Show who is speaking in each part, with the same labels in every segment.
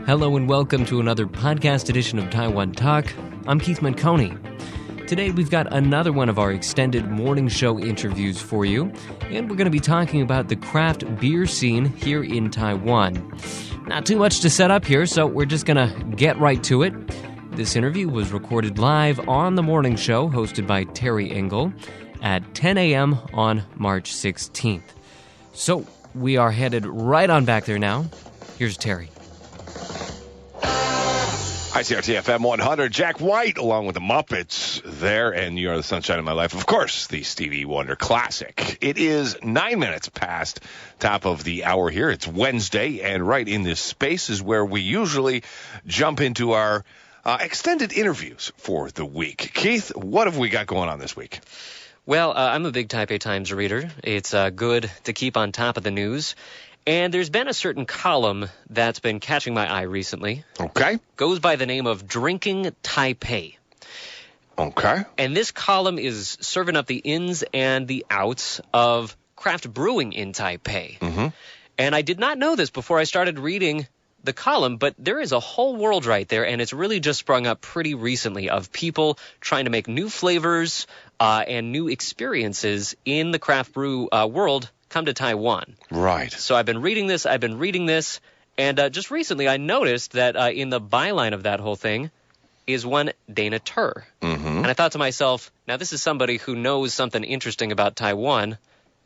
Speaker 1: Hello and welcome to another podcast edition of Taiwan Talk. I'm Keith Manconi. Today we've got another one of our extended morning show interviews for you, and we're going to be talking about the craft beer scene here in Taiwan. Not too much to set up here, so we're just going to get right to it. This interview was recorded live on the morning show hosted by Terry Engel at 10 a.m. on March 16th. So we are headed right on back there now. Here's Terry.
Speaker 2: ICRT FM 100, Jack White, along with the Muppets there, and You Are the Sunshine of My Life. Of course, the Stevie Wonder classic. It is 9 minutes past top of the hour here. It's Wednesday, and right in this space is where we usually jump into our extended interviews for the week. Keith, what have we got going on this week?
Speaker 3: Well, I'm a big Taipei Times reader. It's good to keep on top of the news. And there's been a certain column that's been catching my eye recently.
Speaker 2: Okay.
Speaker 3: Goes by the name of Drinking Taipei.
Speaker 2: Okay.
Speaker 3: And this column is serving up the ins and the outs of craft brewing in Taipei.
Speaker 2: Mm-hmm.
Speaker 3: And I did not know this before I started reading the column, but there is a whole world right there, and it's really just sprung up pretty recently of people trying to make new flavors and new experiences in the craft brew world come to Taiwan.
Speaker 2: Right.
Speaker 3: So I've been reading this, and just recently I noticed that in the byline of that whole thing is one Dana Ter.
Speaker 2: Mm-hmm.
Speaker 3: And I thought to myself, now this is somebody who knows something interesting about Taiwan.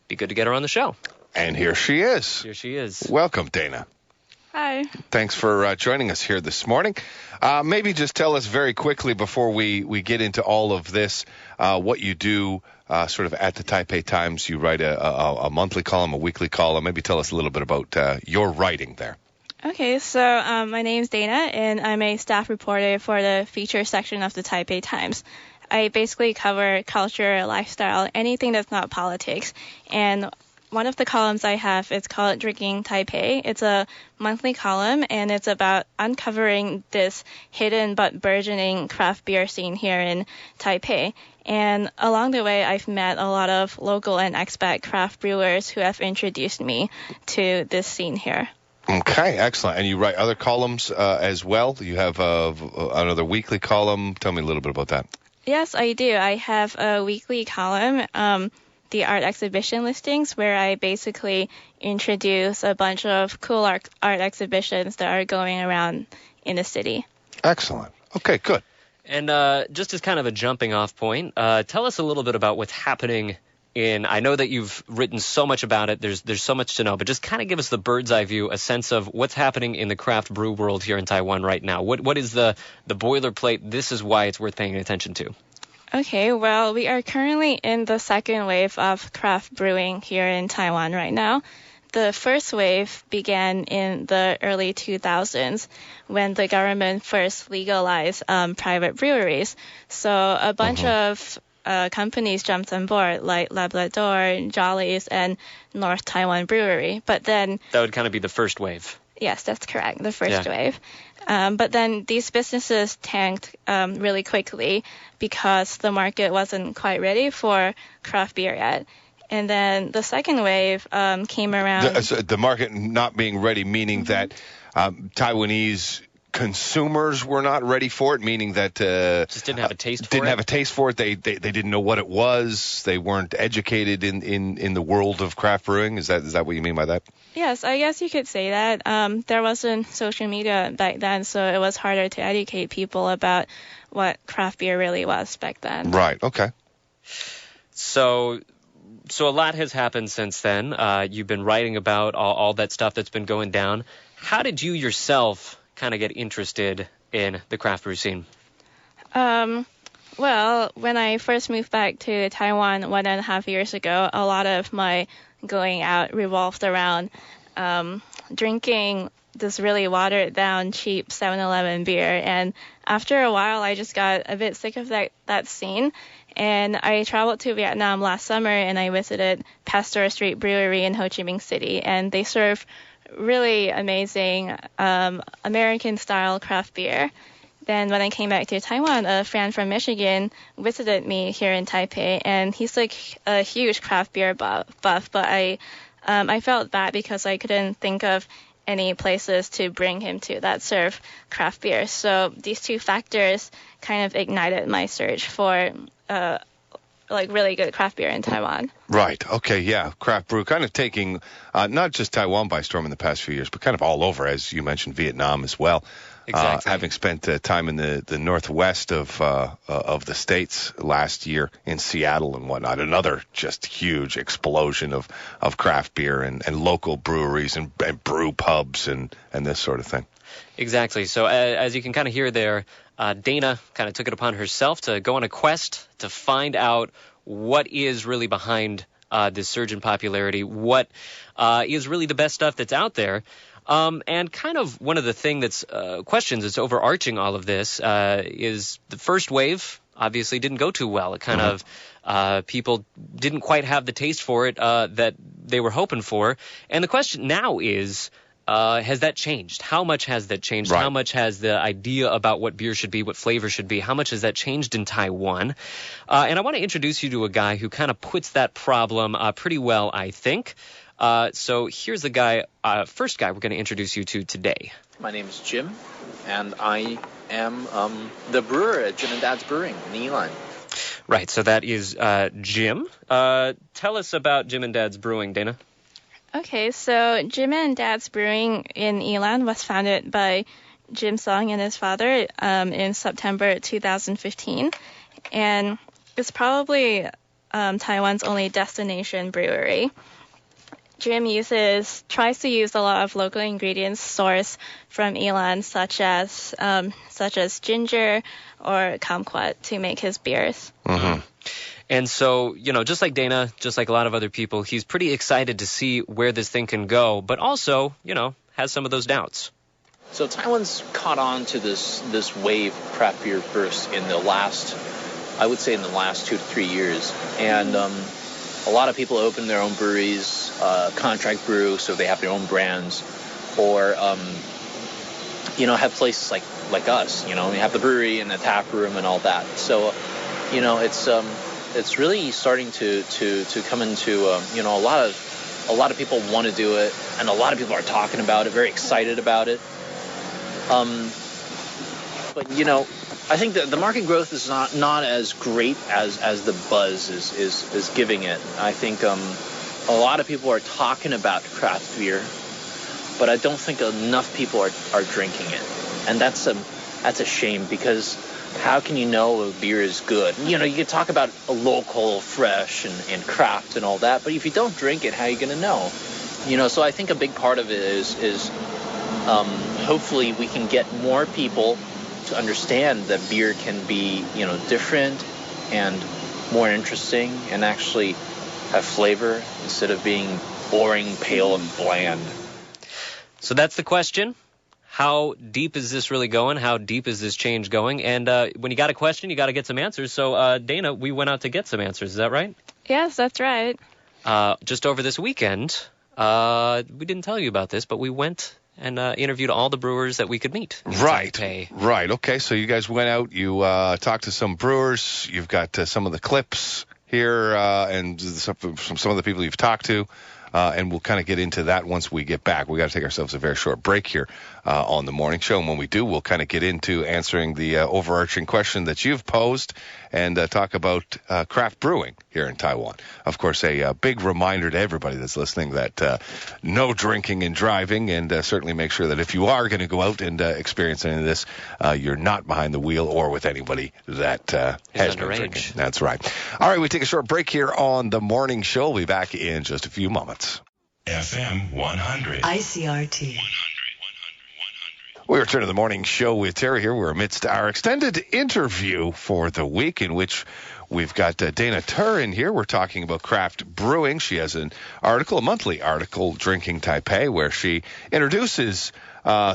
Speaker 3: Be good to get her on the show.
Speaker 2: And here she is.
Speaker 3: Here she is.
Speaker 2: Welcome, Dana.
Speaker 4: Hi.
Speaker 2: Thanks for joining us here this morning. Maybe just tell us very quickly before we get into all of this, what you do sort of at the Taipei Times. You write a monthly column, a weekly column. Maybe tell us a little bit about your writing there.
Speaker 4: Okay, so my name's Dana, and I'm a staff reporter for the feature section of the Taipei Times. I basically cover culture, lifestyle, anything that's not politics. And one of the columns I have is called Drinking Taipei. It's a monthly column, and it's about uncovering this hidden but burgeoning craft beer scene here in Taipei. And along the way, I've met a lot of local and expat craft brewers who have introduced me to this scene here.
Speaker 2: Okay, excellent. And you write other columns as well? You have another weekly column. Tell me a little bit about that.
Speaker 4: Yes, I do. I have a weekly column, the art exhibition listings, where I basically introduce a bunch of cool art exhibitions that are going around in the city.
Speaker 2: Excellent. Okay, good.
Speaker 3: And just as kind of a jumping off point, tell us a little bit about what's happening I know that you've written so much about it, there's so much to know, but just kind of give us the bird's eye view, a sense of what's happening in the craft brew world here in Taiwan right now. What is the boilerplate? This is why it's worth paying attention to.
Speaker 4: Okay, well, we are currently in the second wave of craft brewing here in Taiwan right now. The first wave began in the early 2000s when the government first legalized private breweries. So a bunch of companies jumped on board, like Labrador, Jolly's, and North Taiwan Brewery. But then
Speaker 3: that would kind of be the first wave.
Speaker 4: Yes, that's correct, the first wave. But then these businesses tanked really quickly because the market wasn't quite ready for craft beer yet. And then the second wave came around.
Speaker 2: The market not being ready, meaning that Taiwanese consumers were not ready for it, meaning that
Speaker 3: just didn't have a taste for it.
Speaker 2: They didn't know what it was. They weren't educated in the world of craft brewing. Is that what you mean by that?
Speaker 4: Yes, I guess you could say that. There wasn't social media back then, so it was harder to educate people about what craft beer really was back then.
Speaker 2: Right. Okay.
Speaker 3: So a lot has happened since then. You've been writing about all that stuff that's been going down. How did you yourself kind of get interested in the craft brew scene?
Speaker 4: Well, when I first moved back to Taiwan 1.5 years ago, a lot of my going out revolved around drinking this really watered down, cheap 7-Eleven beer. And after a while, I just got a bit sick of that scene. And I traveled to Vietnam last summer, and I visited Pasteur Street Brewery in Ho Chi Minh City. And they serve really amazing American-style craft beer. Then when I came back to Taiwan, a friend from Michigan visited me here in Taipei, and he's like a huge craft beer buff. But I felt bad because I couldn't think of any places to bring him to that serve craft beer. So these two factors kind of ignited my search for really good craft beer in Taiwan.
Speaker 2: Right. Okay. Yeah. Craft brew kind of taking not just Taiwan by storm in the past few years, but kind of all over, as you mentioned, Vietnam as well.
Speaker 3: Exactly.
Speaker 2: Having spent time in the northwest of the states last year in Seattle and whatnot, another just huge explosion of craft beer and local breweries and brew pubs and this sort of thing.
Speaker 3: Exactly. So as you can kind of hear there, Dana kind of took it upon herself to go on a quest to find out what is really behind this surge in popularity, what is really the best stuff that's out there. And kind of one of the thing that's questions that's overarching all of this is the first wave obviously didn't go too well. It kind of people didn't quite have the taste for it that they were hoping for. And the question now is, has that changed? How much has that changed?
Speaker 2: Right.
Speaker 3: How much has the idea about what beer should be, what flavor should be, how much has that changed in Taiwan? And I want to introduce you to a guy who kind of puts that problem pretty well, I think. So here's the guy, first guy we're going to introduce you to today.
Speaker 5: My name is Jim, and I am the brewer at Jim and Dad's Brewing in Yilan.
Speaker 3: Right, so that is Jim. Tell us about Jim and Dad's Brewing, Dana.
Speaker 4: Okay, so Jim and Dad's Brewing in Yilan was founded by Jim Song and his father in September 2015. And it's probably Taiwan's only destination brewery. Jim tries to use a lot of local ingredients sourced from Yilan, such as ginger or kumquat to make his beers.
Speaker 2: Mm-hmm.
Speaker 3: And so, just like Dana, just like a lot of other people, he's pretty excited to see where this thing can go, but also, has some of those doubts.
Speaker 5: So Taiwan's caught on to this wave of craft beer burst in the last 2 to 3 years. And a lot of people open their own breweries, contract brew, so they have their own brands, or have places like us. We have the brewery and the tap room and all that. So it's really starting to come into a lot of people want to do it, and a lot of people are talking about it, very excited about it. But I think that the market growth is not as great as the buzz is giving it. I think a lot of people are talking about craft beer, but I don't think enough people are drinking it, and that's a shame, because how can you know a beer is good? You can talk about a local, fresh, and craft and all that, but if you don't drink it, how are you going to know? So I think a big part of it is hopefully we can get more people to understand that beer can be, different and more interesting and actually have flavor instead of being boring, pale, and bland.
Speaker 3: So that's the question. How deep is this really going? How deep is this change going? And when you got a question, you got to get some answers. So, Dana, we went out to get some answers. Is that right?
Speaker 4: Yes, that's right.
Speaker 3: Just over this weekend, we didn't tell you about this, but we went and interviewed all the brewers that we could meet.
Speaker 2: Right.
Speaker 3: Taipei.
Speaker 2: Right. Okay. So you guys went out, you talked to some brewers. You've got some of the clips here and from some of the people you've talked to. And we'll kind of get into that once we get back. We got to take ourselves a very short break here on the morning show. And when we do, we'll kind of get into answering the overarching question that you've posed and talk about craft brewing here in Taiwan. Of course, a big reminder to everybody that's listening that no drinking and driving, and certainly make sure that if you are going to go out and experience any of this, you're not behind the wheel or with anybody that has no drinking. That's right. All right, we take a short break here on the morning show. We'll be back in just a few moments.
Speaker 6: FM 100.
Speaker 7: ICRT.
Speaker 6: 100.
Speaker 2: We return to the morning show with Terry here. We're amidst our extended interview for the week, in which we've got Dana Ter in here. We're talking about craft brewing. She has an article, a monthly article, Drinking Taipei, where she introduces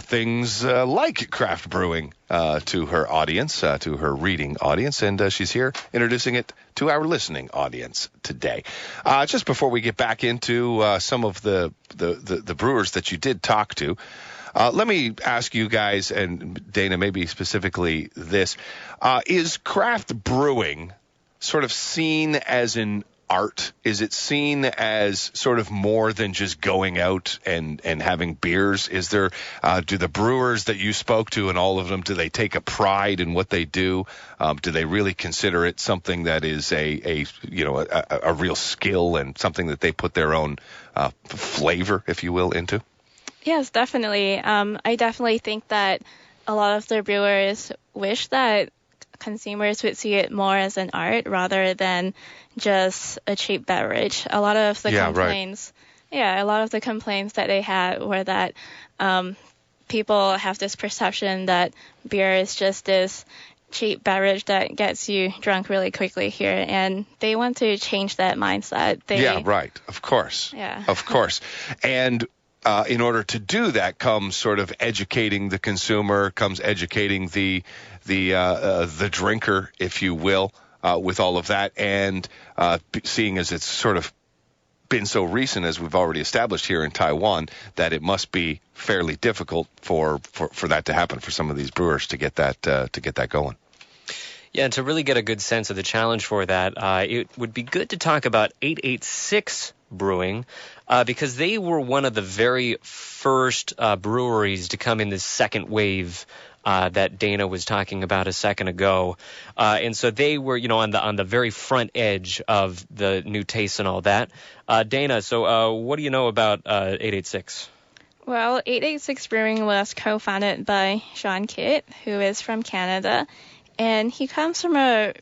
Speaker 2: things like craft brewing to her audience, to her reading audience, and she's here introducing it to our listening audience today. Just before we get back into some of the brewers that you did talk to, let me ask you guys, and Dana, maybe specifically this, is craft brewing sort of seen as an art? Is it seen as sort of more than just going out and having beers? Is there, do the brewers that you spoke to, and all of them, do they take a pride in what they do? Do they really consider it something that is a real skill and something that they put their own flavor, if you will, into?
Speaker 4: Yes, definitely. I definitely think that a lot of the brewers wish that consumers would see it more as an art rather than just a cheap beverage. A lot of the complaints that they had were that people have this perception that beer is just this cheap beverage that gets you drunk really quickly here, and they want to change that mindset.
Speaker 2: Of course.
Speaker 4: Yeah.
Speaker 2: Of course. And in order to do that comes sort of educating the consumer, comes educating the drinker, if you will, with all of that, and seeing as it's sort of been so recent, as we've already established here in Taiwan, that it must be fairly difficult for that to happen, for some of these brewers to get that going.
Speaker 3: Yeah, and to really get a good sense of the challenge for that, it would be good to talk about 886 Brewing, because they were one of the very first breweries to come in this second wave that Dana was talking about a second ago. And so they were, on the very front edge of the new tastes and all that. Dana, so what do you know about 886?
Speaker 4: Well, 886 Brewing was co-founded by Sean Kidd, who is from Canada, and he comes from a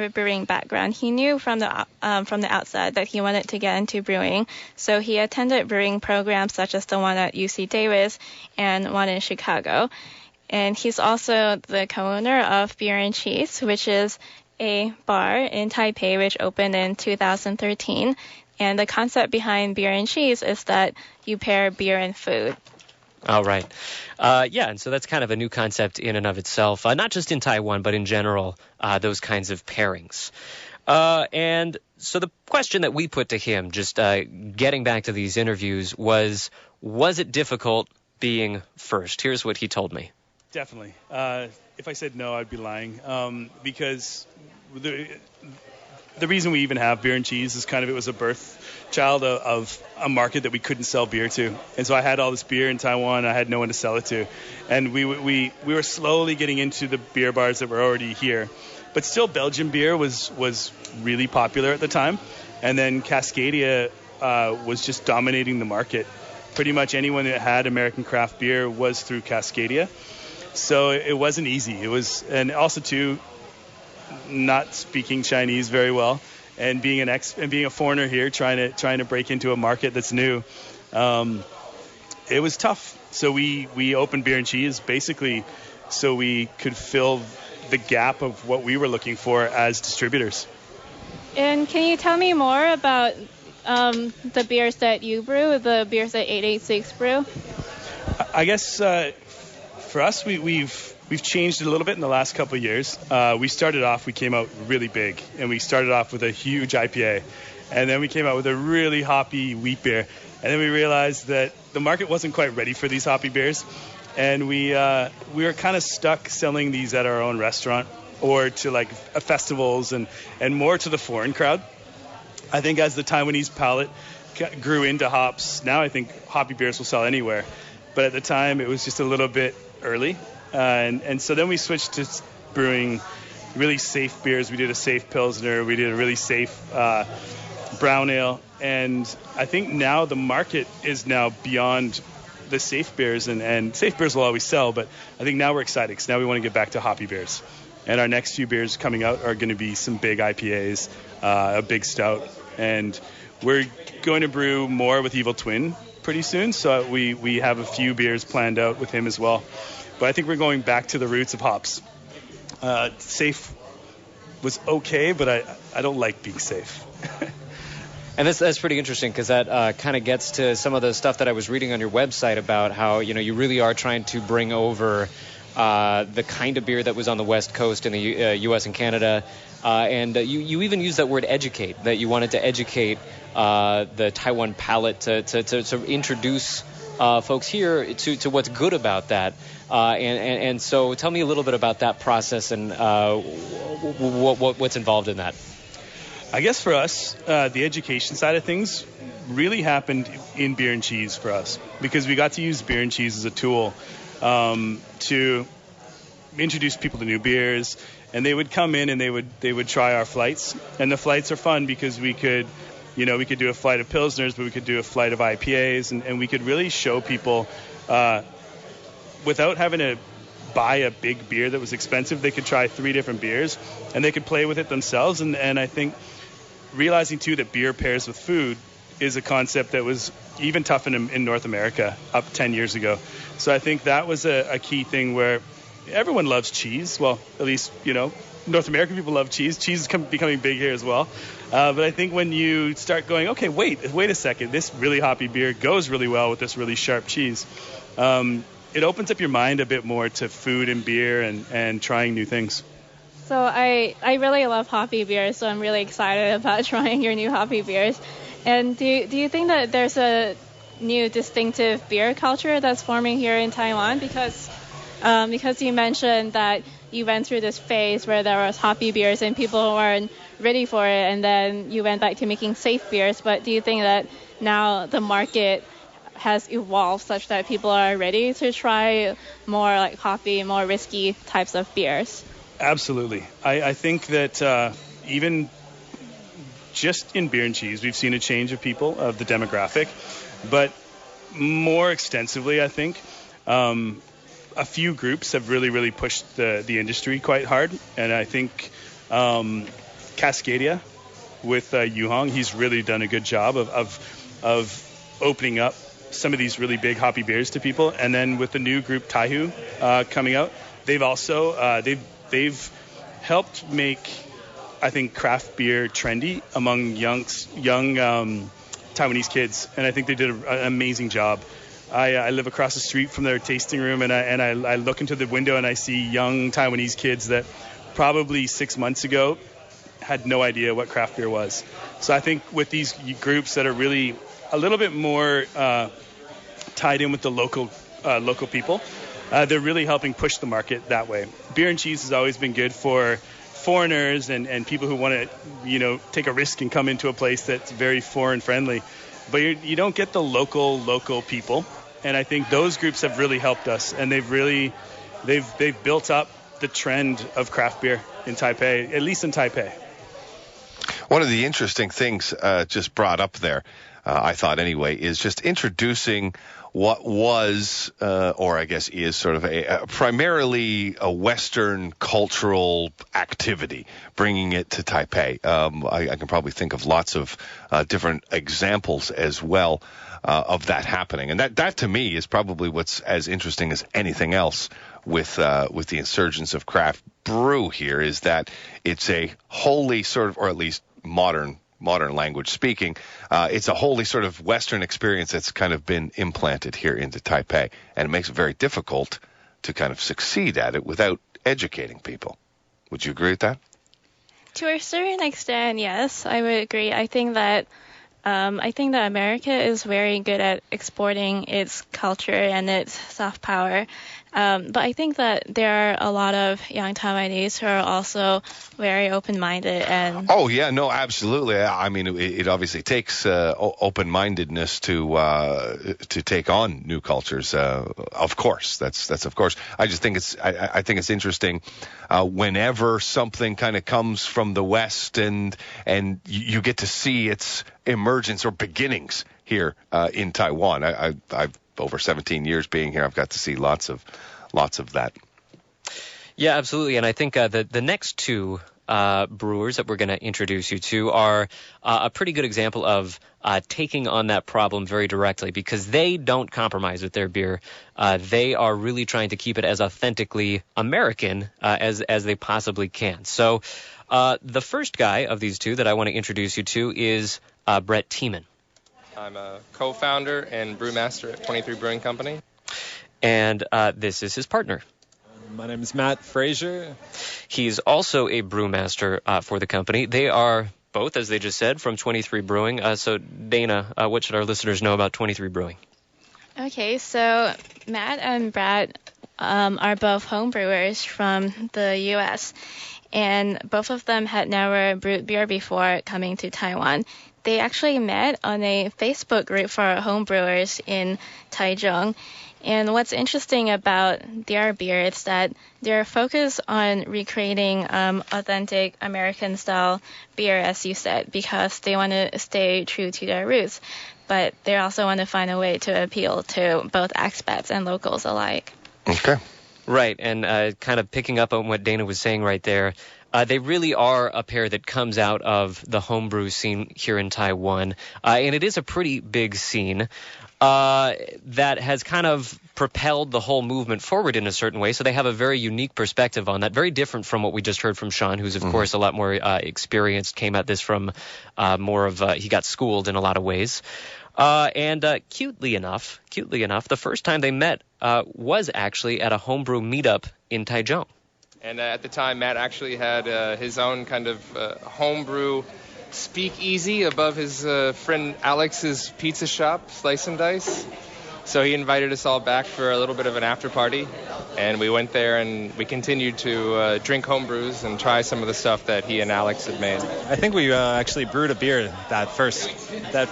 Speaker 4: brewing background. He knew from the outset that he wanted to get into brewing, so he attended brewing programs such as the one at UC Davis and one in Chicago. And he's also the co-owner of Beer and Cheese, which is a bar in Taipei which opened in 2013. And the concept behind Beer and Cheese is that you pair beer and food.
Speaker 3: All right. And so that's kind of a new concept in and of itself, not just in Taiwan, but in general, those kinds of pairings. And so the question that we put to him, just getting back to these interviews, was it difficult being first? Here's what he told me.
Speaker 7: Definitely. If I said no, I'd be lying, because the reason we even have Beer and Cheese is kind of, it was a birth child of a market that we couldn't sell beer to. And so I had all this beer in Taiwan, I had no one to sell it to. And we were slowly getting into the beer bars that were already here. But still, Belgian beer was really popular at the time. And then Cascadia was just dominating the market. Pretty much anyone that had American craft beer was through Cascadia. So it wasn't easy. It was, and also too, not speaking Chinese very well, and being a foreigner here, trying to break into a market that's new, it was tough. So we opened Beer and Cheese basically so we could fill the gap of what we were looking for as distributors.
Speaker 4: And can you tell me more about the beers that you brew, the beers that 886 brew?
Speaker 7: I guess for us, we've changed it a little bit in the last couple of years. We came out really big, and we started off with a huge IPA, and then we came out with a really hoppy wheat beer, and then we realized that the market wasn't quite ready for these hoppy beers, and we were kind of stuck selling these at our own restaurant or to like festivals and more to the foreign crowd. I think as the Taiwanese palate grew into hops, now I think hoppy beers will sell anywhere, but at the time it was just a little bit early. And so then we switched to brewing really safe beers. We did a safe Pilsner. We did a really safe brown ale. And I think now the market is now beyond the safe beers. And safe beers will always sell, but I think now we're excited because now we want to get back to hoppy beers. And our next few beers coming out are going to be some big IPAs, a big stout. And we're going to brew more with Evil Twin pretty soon. So we have a few beers planned out with him as well. But I think we're going back to the roots of hops. Safe was okay, but I don't like being safe.
Speaker 3: And that's pretty interesting because that kind of gets to some of the stuff that I was reading on your website about how, you really are trying to bring over the kind of beer that was on the West Coast in the U.S. and Canada. And you even use that word educate, that you wanted to educate the Taiwan palate to introduce folks here to what's good about that. And so tell me a little bit about that process and what's involved in that.
Speaker 7: I guess for us, the education side of things really happened in beer and cheese for us, because we got to use beer and cheese as a tool to introduce people to new beers, and they would come in and they would try our flights. And the flights are fun because we could do a flight of Pilsners, but we could do a flight of IPAs, and we could really show people without having to buy a big beer that was expensive. They could try 3 different beers and they could play with it themselves. And I think realizing too that beer pairs with food is a concept that was even tough in North America up 10 years ago. So I think that was a key thing where everyone loves cheese. Well, at least, North American people love cheese. Cheese is becoming big here as well. But I think when you start going, okay, wait a second, this really hoppy beer goes really well with this really sharp cheese. It opens up your mind a bit more to food and beer and trying new things.
Speaker 4: So I really love hoppy beers, so I'm really excited about trying your new hoppy beers. And do you think that there's a new distinctive beer culture that's forming here in Taiwan? Because you mentioned that you went through this phase where there was hoppy beers and people weren't ready for it, and then you went back to making safe beers. But do you think that now the market has evolved such that people are ready to try more like hoppy, more risky types of beers?
Speaker 7: Absolutely. I think that even just in beer and cheese, we've seen a change of people, of the demographic. But more extensively, I think, a few groups have really pushed the industry quite hard. And I think Cascadia with Yu Hong, he's really done a good job of opening up some of these really big hoppy beers to people. And then with the new group Taihu coming out, they've also they've helped make, I think, craft beer trendy among young Taiwanese kids, and I think they did an amazing job. I live across the street from their tasting room, and I look into the window and I see young Taiwanese kids that probably 6 months ago had no idea what craft beer was. So I think with these groups that are really a little bit more tied in with the local people, they're really helping push the market that way. Beer and cheese has always been good for foreigners and people who want to, take a risk and come into a place that's very foreign friendly. But you don't get the local people. And I think those groups have really helped us, and they've built up the trend of craft beer in Taipei, at least in Taipei.
Speaker 2: One of the interesting things just brought up there, I thought anyway, is just introducing what was, or I guess is, sort of primarily a Western cultural activity, bringing it to Taipei. I can probably think of lots of different examples as well of that happening. And that to me is probably what's as interesting as anything else with the insurgence of craft brew here, is that it's a wholly sort of, or at least modern language speaking, it's a wholly sort of Western experience that's kind of been implanted here into Taipei, and it makes it very difficult to kind of succeed at it without educating people. Would you agree with that?
Speaker 4: To a certain extent, yes, I would agree. I think that America is very good at exporting its culture and its soft power. But I think that there are a lot of young Taiwanese who are also very open-minded. And
Speaker 2: oh yeah, no, absolutely. I mean, it obviously takes open-mindedness to take on new cultures. Of course, that's of course. I just think I think it's interesting whenever something kind of comes from the West and you get to see its emergence or beginnings here in Taiwan. I've over 17 years being here, I've got to see lots of that.
Speaker 3: Yeah, absolutely. And I think the next two brewers that we're going to introduce you to are a pretty good example of taking on that problem very directly, because they don't compromise with their beer. They are really trying to keep it as authentically American as they possibly can. So the first guy of these two that I want to introduce you to is Brett Tiemann.
Speaker 8: I'm a co-founder and brewmaster at 23 Brewing Company.
Speaker 3: And this is his partner.
Speaker 9: My name is Matt Frazier.
Speaker 3: He's also a brewmaster for the company. They are both, as they just said, from 23 Brewing. So, Dana, what should our listeners know about 23 Brewing?
Speaker 4: Okay, so Matt and Brad are both home brewers from the U.S., and both of them had never brewed beer before coming to Taiwan. They actually met on a Facebook group for homebrewers in Taichung. And what's interesting about their beer is that they're focused on recreating authentic American-style beer, as you said, because they want to stay true to their roots. But they also want to find a way to appeal to both expats and locals alike.
Speaker 2: Okay.
Speaker 3: Right, and kind of picking up on what Dana was saying right there, they really are a pair that comes out of the homebrew scene here in Taiwan, and it is a pretty big scene that has kind of propelled the whole movement forward in a certain way. So they have a very unique perspective on that, very different from what we just heard from Sean, who's, of course, a lot more experienced, came at this from more of he got schooled in a lot of ways. And cutely enough, the first time they met was actually at a homebrew meetup in Taichung.
Speaker 8: And at the time, Matt actually had his own kind of homebrew speakeasy above his friend Alex's pizza shop, Slice and Dice. So he invited us all back for a little bit of an after party, and we went there and we continued to drink homebrews and try some of the stuff that he and Alex had made.
Speaker 9: I think we actually brewed a beer that first. That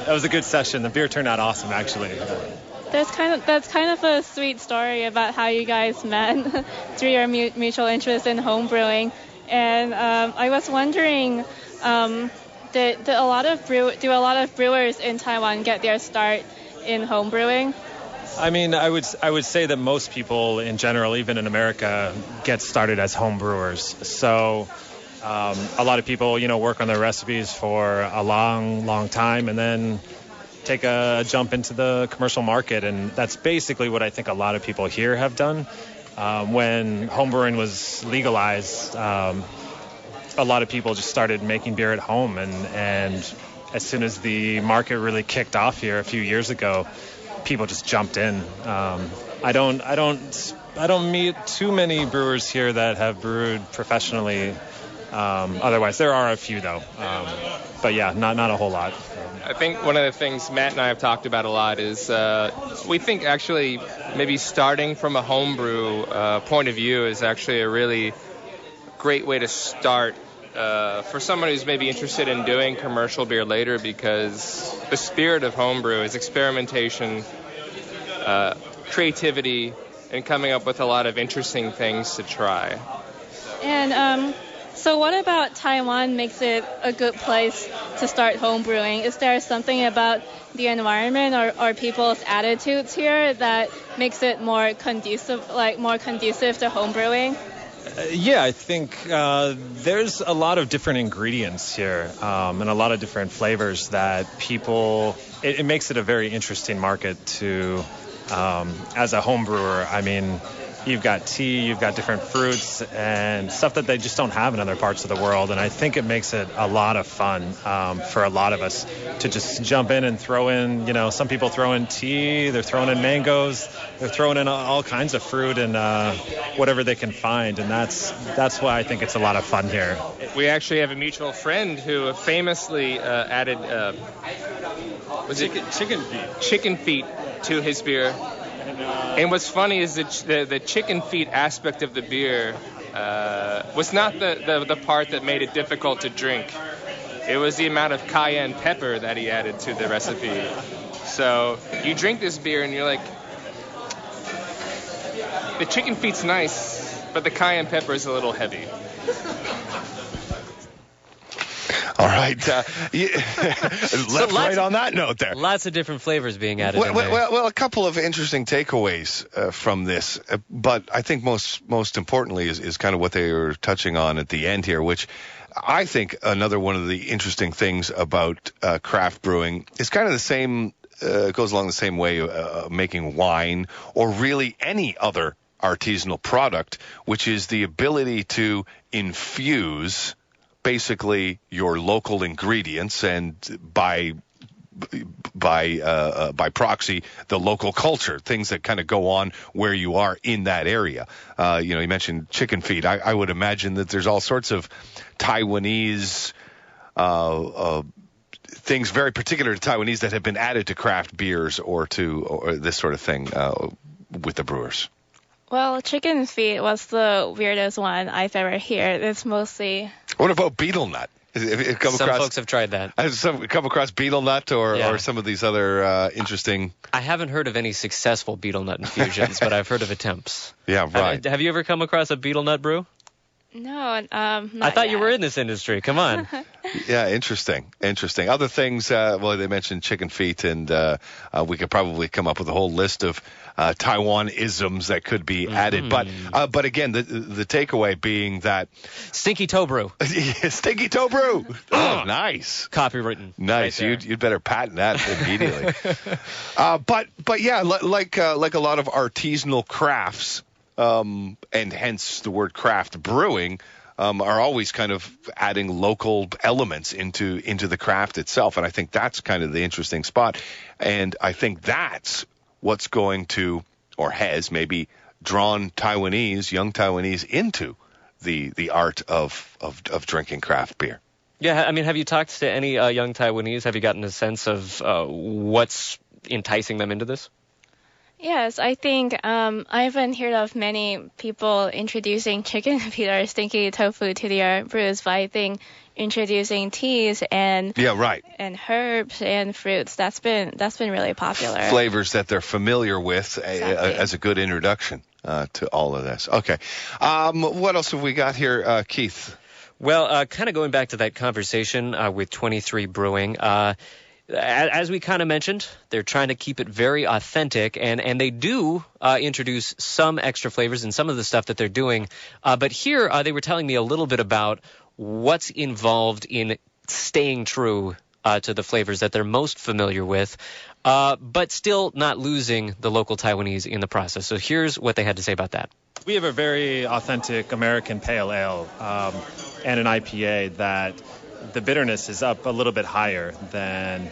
Speaker 9: was a good session. The beer turned out awesome, actually.
Speaker 4: That's kind of a sweet story about how you guys met through your mutual interest in home brewing. And I was wondering, do a lot of brewers in Taiwan get their start in home brewing?
Speaker 9: I mean, I would say that most people in general, even in America, get started as home brewers. So a lot of people, work on their recipes for a long time and then take a jump into the commercial market. And that's basically what I think a lot of people here have done. When homebrewing was legalized, a lot of people just started making beer at home, and as soon as the market really kicked off here a few years ago, people just jumped in. I don't meet too many brewers here that have brewed professionally. Otherwise, there are a few though, but yeah, not a whole lot.
Speaker 8: I think one of the things Matt and I have talked about a lot is we think actually maybe starting from a homebrew point of view is actually a really great way to start for someone who's maybe interested in doing commercial beer later, because the spirit of homebrew is experimentation, creativity, and coming up with a lot of interesting things to try.
Speaker 4: And so what about Taiwan makes it a good place to start home brewing? Is there something about the environment or people's attitudes here that makes it more conducive to home brewing?
Speaker 9: Yeah, I think there's a lot of different ingredients here and a lot of different flavors that people, it makes it a very interesting market to, as a home brewer. I mean, you've got tea, you've got different fruits and stuff that they just don't have in other parts of the world. And I think it makes it a lot of fun for a lot of us to just jump in and throw in, some people throw in tea, they're throwing in mangoes, they're throwing in all kinds of fruit and whatever they can find. And that's why I think it's a lot of fun here.
Speaker 8: We actually have a mutual friend who famously added chicken feet to his beer. And what's funny is that the chicken feet aspect of the beer was not the part that made it difficult to drink. It was the amount of cayenne pepper that he added to the recipe. So you drink this beer and you're like, the chicken feet's nice, but the cayenne pepper is a little heavy.
Speaker 2: All right. Left right on that note there.
Speaker 3: Lots of different flavors being added in there.
Speaker 2: Well, a couple of interesting takeaways from this, but I think most importantly is kind of what they were touching on at the end here, which I think another one of the interesting things about craft brewing is kind of the same, goes along the same way making wine or really any other artisanal product, which is the ability to infuse basically your local ingredients and by proxy the local culture, things that kind of go on where you are in that area. You mentioned chicken feet. I would imagine that there's all sorts of Taiwanese things very particular to Taiwanese that have been added to craft beers or this sort of thing with the brewers.
Speaker 4: Well, chicken feet was the weirdest one I've ever heard. It's mostly...
Speaker 2: What about betel nut?
Speaker 3: Some folks have tried that.
Speaker 2: Have you come across betel nut or some of these other interesting...
Speaker 3: I haven't heard of any successful betel nut infusions, but I've heard of attempts.
Speaker 2: Yeah, right.
Speaker 3: Have you ever come across a betel nut brew?
Speaker 4: No, not
Speaker 3: I thought
Speaker 4: yet.
Speaker 3: you were in this industry. Come on.
Speaker 2: Yeah, interesting. Other things, well, they mentioned chicken feet, and we could probably come up with a whole list of Taiwan isms that could be added. But again, the takeaway being that...
Speaker 3: Stinky toe brew.
Speaker 2: Stinky toe brew. Oh, nice.
Speaker 3: Copywritten.
Speaker 2: Nice.
Speaker 3: Right
Speaker 2: You'd better patent that immediately. But yeah, like a lot of artisanal crafts, and hence the word craft brewing, are always kind of adding local elements into the craft itself. And I think that's kind of the interesting spot. And I think that's what's going to, or has maybe drawn young Taiwanese into the art of drinking craft beer.
Speaker 3: Yeah, I mean, have you talked to any young Taiwanese? Have you gotten a sense of what's enticing them into this?
Speaker 4: Yes, I think I haven't heard of many people introducing chicken feet or stinky tofu to their brews, but I think introducing teas and and herbs and fruits, that's been really popular.
Speaker 2: Flavors that they're familiar with as a good introduction to all of this. Okay. What else have we got here, Keith?
Speaker 3: Well, kind of going back to that conversation with 23 Brewing, as we kind of mentioned, they're trying to keep it very authentic, and they do introduce some extra flavors in some of the stuff that they're doing. But here they were telling me a little bit about what's involved in staying true to the flavors that they're most familiar with, but still not losing the local Taiwanese in the process. So here's what they had to say about that.
Speaker 9: We have a very authentic American pale ale and an IPA that the bitterness is up a little bit higher than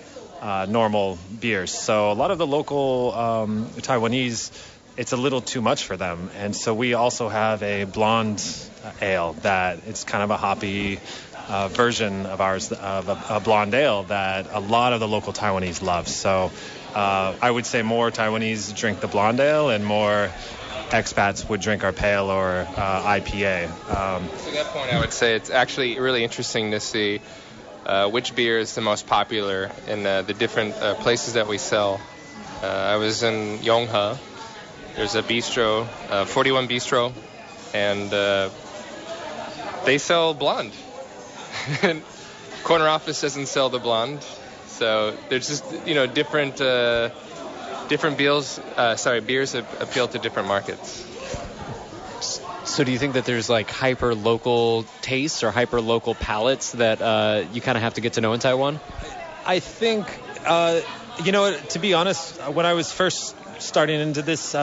Speaker 9: normal beers. So a lot of the local Taiwanese, it's a little too much for them. And so we also have a blonde ale that it's kind of a hoppy version of ours, of a blonde ale that a lot of the local Taiwanese love. So I would say more Taiwanese drink the blonde ale and more expats would drink our pale or IPA.
Speaker 8: To that point, I would say it's actually really interesting to see which beer is the most popular in the different places that we sell. I was in Yonghe. There's a bistro, 41 Bistro, and they sell blonde. Corner office doesn't sell the blonde. So there's just, different beers appeal to different markets.
Speaker 3: So do you think that there's like hyper-local tastes or hyper-local palates that you kind of have to get to know in Taiwan?
Speaker 9: I think, to be honest, when I was first starting into this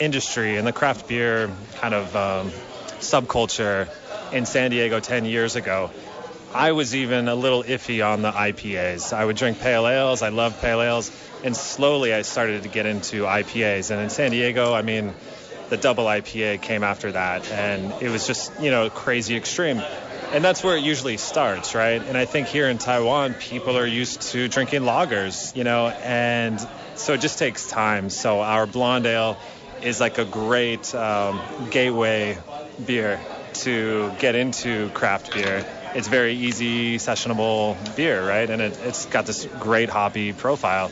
Speaker 9: industry and the craft beer kind of subculture in San Diego 10 years ago, I was even a little iffy on the IPAs. I would drink pale ales. I love pale ales. And slowly I started to get into IPAs. And in San Diego, I mean, the double IPA came after that. And it was just, crazy extreme. And that's where it usually starts, right? And I think here in Taiwan, people are used to drinking lagers, and so it just takes time. So our blonde ale is like a great gateway beer to get into craft beer. It's very easy, sessionable beer, right? And it's got this great hoppy profile.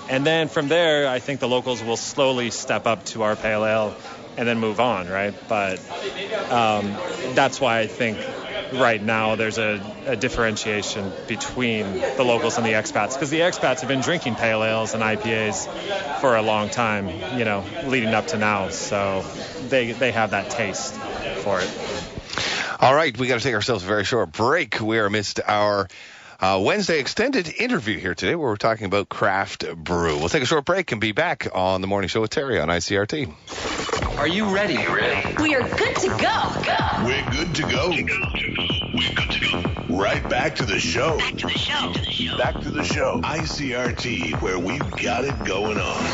Speaker 9: And then from there, I think the locals will slowly step up to our pale ale and then move on, right? But that's why I think right now there's a differentiation between the locals and the expats, because the expats have been drinking pale ales and IPAs for a long time, leading up to now. So they have that taste for it.
Speaker 2: All right, we got to take ourselves a very short break. We are amidst our Wednesday extended interview here today where we're talking about craft brew. We'll take a short break and be back on the morning show with Terry on ICRT.
Speaker 6: Are you ready?
Speaker 10: We are good to go.
Speaker 6: We're good to go. We're good to go. Right back to the show. Back to the show. ICRT, where we've got it going on.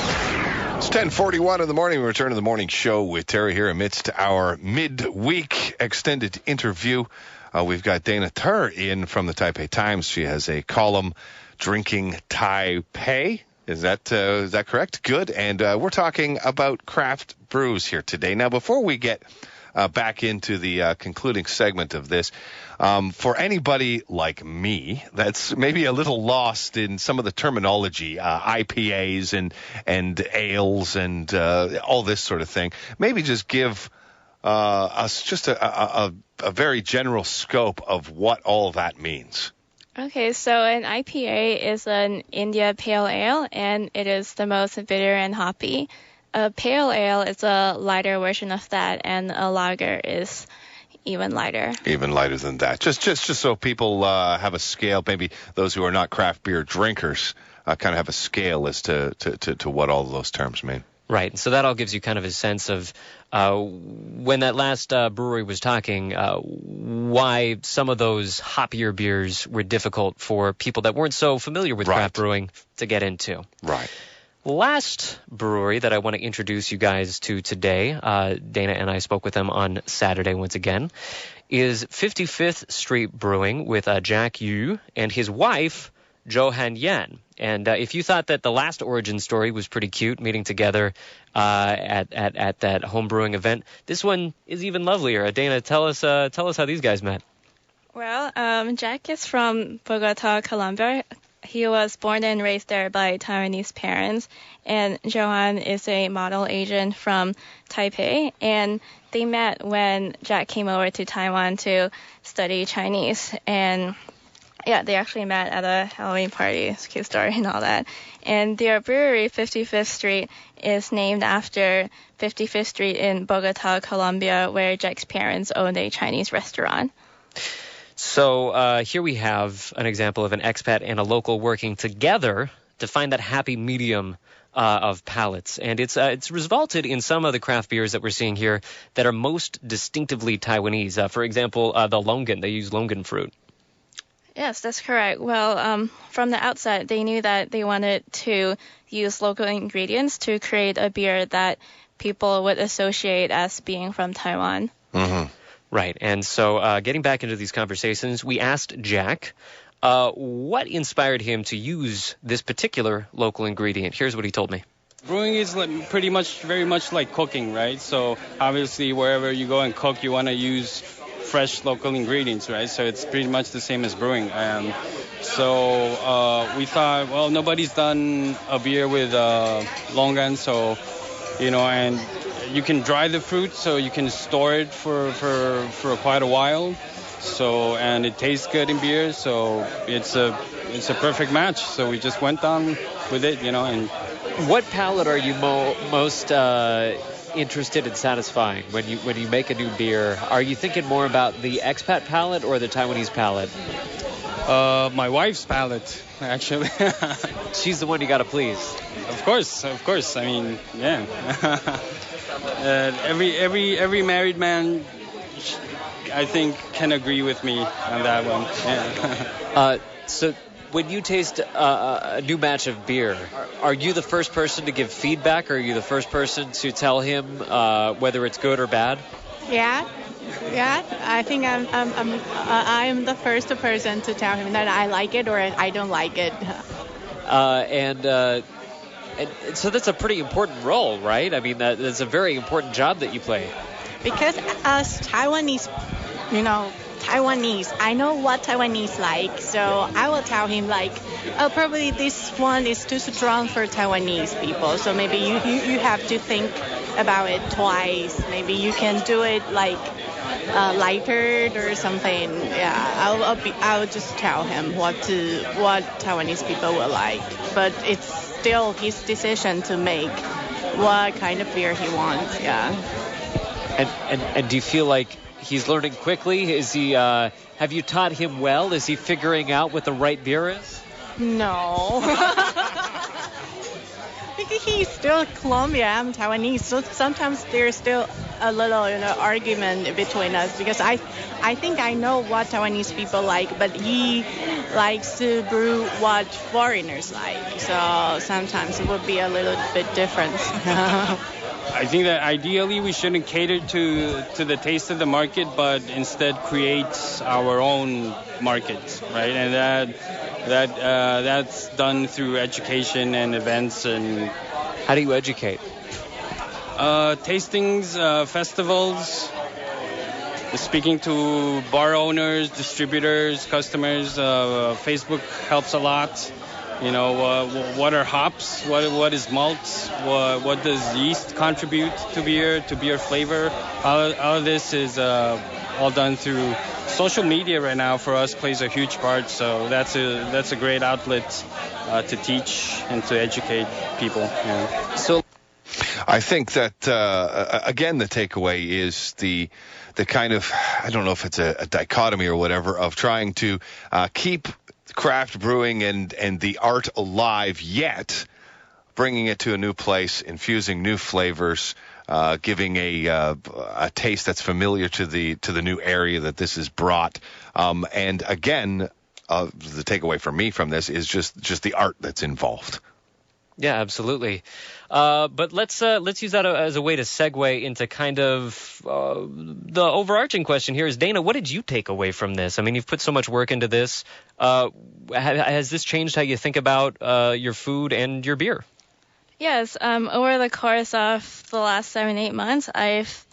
Speaker 2: It's 10:41 in the morning. We return to the morning show with Terry here amidst our midweek extended interview. We've got Dana Ter in from the Taipei Times. She has a column, Drinking Taipei. Is that correct? Good. And we're talking about craft brews here today. Now, before we get back into the concluding segment of this, for anybody like me that's maybe a little lost in some of the terminology, IPAs and ales and all this sort of thing, maybe just give us just a very general scope of what all that means.
Speaker 4: Okay, so an IPA is an India Pale Ale, and it is the most bitter and hoppy. A Pale Ale is a lighter version of that, and a lager is even lighter. Even lighter than that. Just so people have a scale, maybe those who are not craft beer drinkers kind of have a scale as to what all of those terms mean.
Speaker 3: Right. So that all gives you kind of a sense of when that last brewery was talking, why some of those hoppier beers were difficult for people that weren't so familiar with craft brewing to get into.
Speaker 2: Right.
Speaker 3: Last brewery that I want to introduce you guys to today, Dana and I spoke with them on Saturday once again, is 55th Street Brewing with Jack Yu and his wife, Johan Yan. And if you thought that the last origin story was pretty cute, meeting together at that home brewing event, this one is even lovelier. Dana, tell us how these guys met.
Speaker 4: Well, Jack is from Bogota, Colombia. He was born and raised there by Taiwanese parents, and Johan is a model agent from Taipei, and they met when Jack came over to Taiwan to study Chinese, and yeah, they actually met at a Halloween party. It's a cute story and all that. And their brewery, 55th Street, is named after 55th Street in Bogota, Colombia, where Jack's parents owned a Chinese restaurant.
Speaker 3: So here we have an example of an expat and a local working together to find that happy medium of palates. And it's resulted in some of the craft beers that we're seeing here that are most distinctively Taiwanese. For example, the longan. They use longan fruit.
Speaker 4: Yes, that's correct. Well, from the outset, they knew that they wanted to use local ingredients to create a beer that people would associate as being from Taiwan.
Speaker 2: Mm-hmm.
Speaker 3: Right. And so getting back into these conversations, we asked Jack what inspired him to use this particular local ingredient. Here's what he told me.
Speaker 11: Brewing is very much like cooking, right? So obviously wherever you go and cook, you want to use fresh local ingredients, right? So it's pretty much the same as brewing. So we thought, well, nobody's done a beer with longan, so, and you can dry the fruit, so you can store it for quite a while. So, and it tastes good in beer, so it's a perfect match. So we just went on with it, and
Speaker 3: what palate are you most interested in satisfying when you make a new beer? Are you thinking more about the expat palate or the Taiwanese palate?
Speaker 11: My wife's palate, actually.
Speaker 3: She's the one you got to please.
Speaker 11: Of course. I mean, yeah. Every married man, I think, can agree with me on that one. Yeah.
Speaker 3: So when you taste a new batch of beer, are you the first person to give feedback, or are you the first person to tell him whether it's good or bad?
Speaker 12: Yeah. I think I'm the first person to tell him that I like it or I don't like it.
Speaker 3: And so that's a pretty important role, right? I mean, that's a very important job that you play.
Speaker 12: Because as Taiwanese, I know what Taiwanese like, so I will tell him probably this one is too strong for Taiwanese people, so maybe you have to think about it twice. Maybe you can do it lighter or something. Yeah, I'll just tell him what Taiwanese people will like, but it's still his decision to make what kind of beer he wants. Yeah.
Speaker 3: And do you feel like he's learning quickly? Is he? Have you taught him well? Is he figuring out what the right beer is?
Speaker 12: No. He's still Colombian. I'm Taiwanese, so sometimes there's still a little argument between us because I think I know what Taiwanese people like, but he likes to brew what foreigners like. So sometimes it would be a little bit different.
Speaker 11: I think that ideally we shouldn't cater to the taste of the market, but instead create our own market, right? And that's done through education and events. And
Speaker 3: how do you educate?
Speaker 11: Tastings, festivals, speaking to bar owners, distributors, customers. Facebook helps a lot. You know, what are hops? What is malt? What does yeast contribute to beer flavor? All of this is all done through social media right now. For us, plays a huge part. So that's a great outlet to teach and to educate people. Yeah.
Speaker 3: So
Speaker 2: I think that again, the takeaway is the kind of, I don't know if it's a dichotomy or whatever, of trying to keep craft brewing and the art alive, yet bringing it to a new place, infusing new flavors, giving a taste that's familiar to the new area that this is brought. And again, the takeaway for me from this is just the art that's involved.
Speaker 3: Yeah, absolutely. But let's use that as a way to segue into kind of the overarching question here is, Dana, what did you take away from this? I mean, you've put so much work into this. Has this changed how you think about your food and your beer?
Speaker 4: Yes. Over the course of the last 7-8 months, I've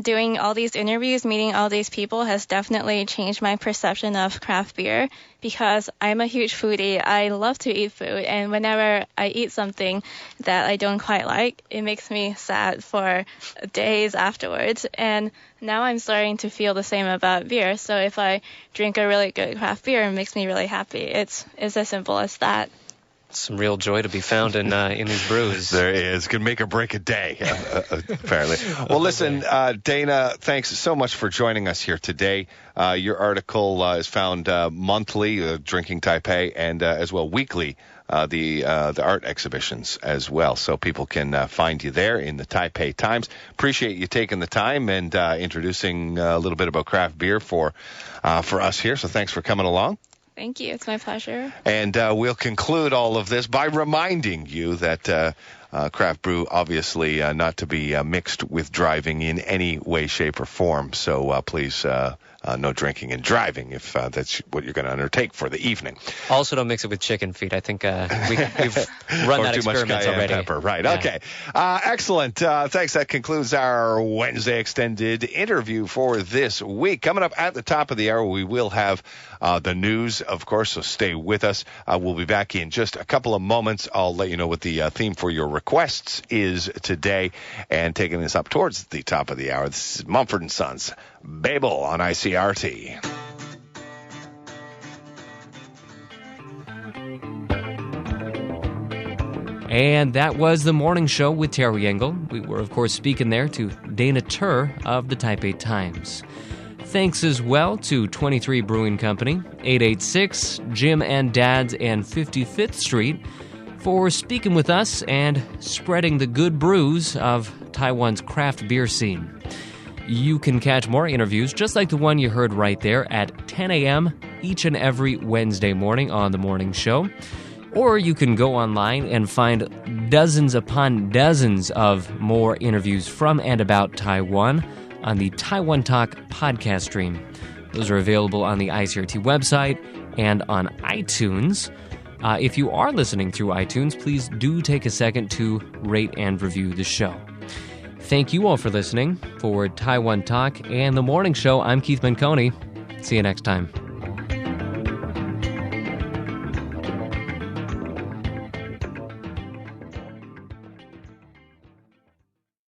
Speaker 4: doing all these interviews, meeting all these people has definitely changed my perception of craft beer, because I'm a huge foodie. I love to eat food, and whenever I eat something that I don't quite like, it makes me sad for days afterwards. And now I'm starting to feel the same about beer. So if I drink a really good craft beer, it makes me really happy. It's as simple as that.
Speaker 3: Some real joy to be found in these brews.
Speaker 2: There is. Can make or break a day, apparently. Well, listen, Dana, thanks so much for joining us here today. Your article is found monthly, Drinking Taipei, and as well weekly, the art exhibitions as well. So people can find you there in the Taipei Times. Appreciate you taking the time and introducing a little bit about craft beer for us here. So thanks for coming along.
Speaker 4: Thank you. It's my pleasure.
Speaker 2: And we'll conclude all of this by reminding you that craft brew, obviously not to be mixed with driving in any way, shape, or form. So please, no drinking and driving if that's what you're going to undertake for the evening.
Speaker 3: Also, don't mix it with chicken feet. I think we've run that experiment already.
Speaker 2: Pepper. Right.
Speaker 3: Yeah.
Speaker 2: Okay. Excellent. Thanks. That concludes our Wednesday extended interview for this week. Coming up at the top of the hour, we will have the news, of course, so stay with us. We'll be back in just a couple of moments. I'll let you know what the theme for your requests is today. And taking this up towards the top of the hour, this is Mumford & Sons, Babel on ICRT.
Speaker 1: And that was the morning show with Terry Engel. We were, of course, speaking there to Dana Ter of the Taipei Times. Thanks as well to 23 Brewing Company, 886 Jim and Dad's and 55th Street for speaking with us and spreading the good brews of Taiwan's craft beer scene. You can catch more interviews just like the one you heard right there at 10 a.m. each and every Wednesday morning on the morning show. Or you can go online and find dozens upon dozens of more interviews from and about Taiwan on the Taiwan Talk podcast stream. Those are available on the ICRT website and on iTunes. If you are listening through iTunes, please do take a second to rate and review the show. Thank you all for listening. For Taiwan Talk and The Morning Show, I'm Keith Manconi. See you next time.